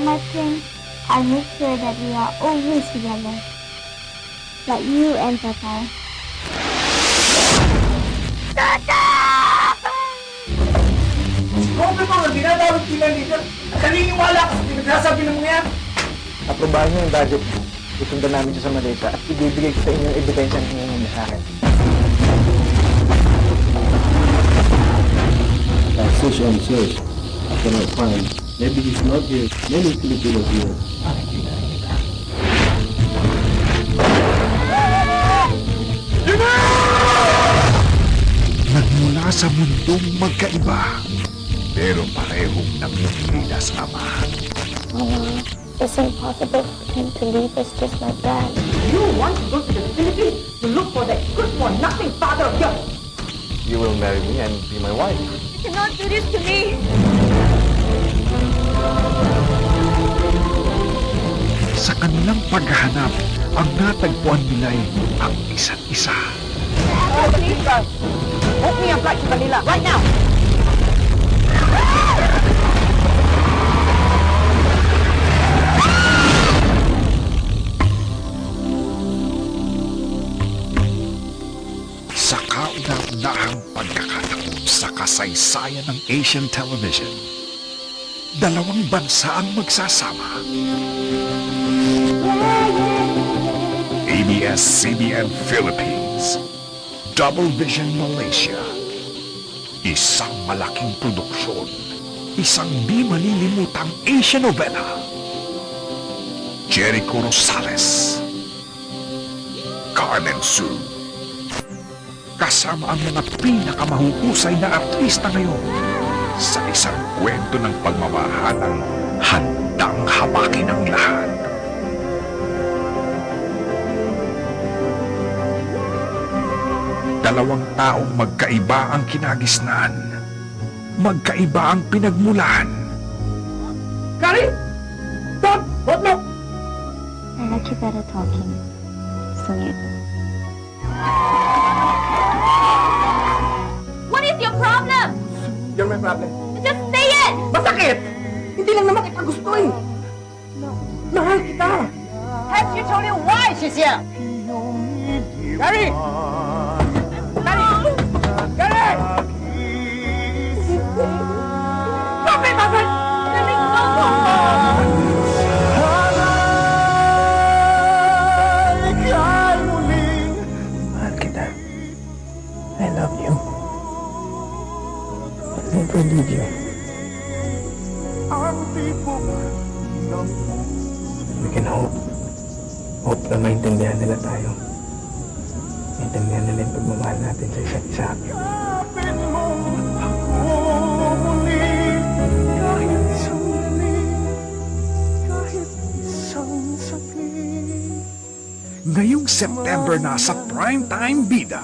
my prince, I'll make sure that we are always together. Like you and Papa. Kung ito ang dinadawag sila dito, at naniniwala ka sa pinagsasabi ng mga yan. Aprobahan niyo yung budget. Isundan namin siya sa Malaysia at ibibigay ko sa inyo yung ebidensya ng inyong sa akin. I search and search. I cannot find. Maybe he's not here. Many Filipinos here. Nagmula sa mundong magkaiba, pero parehong namimili sa Ama. Mama, it's impossible for him to leave us just like that. You want to go to the Philippines to look for that good-for-nothing father of yours. You will marry me and be my wife. You cannot do this to me. Sa kanilang paghahanap, ang natagpuan nila'y ang isa't isa. Book me a flight to Manila right now. Sa kauna-unahang pagkakataon sa kasaysayan ng Asian television, dalawang bansa ang magsasama. ABS-CBN Philippines, Double Vision Malaysia. Isang malaking produksyon, isang di malilimutang Asian novela. Jericho Rosales, Carmen Sue, kasama ang mga pinakamahuhusay na artista ngayon sa isang kwento ng pagmamahalang handang hawakin ang lahat. Dalawang taong magkaiba ang kinagisnan, magkaiba ang pinagmulan. Kari! Stop! What no? I like you better talking. Sleep. What is your problem? You're my problem. Just say it! Masakit! Hindi lang naman kita gusto eh. Mahal kita. Have you told you why she's here? Gary! Gary! Gary! Stop it, Mother! Let me go! Mahal kita. I love you. I'll never leave you. We can hope. Hope na maintindihan nila tayo. Maintindihan nila yung pagmamahal natin sa isa't isa. Ngayong September na sa Primetime Bida,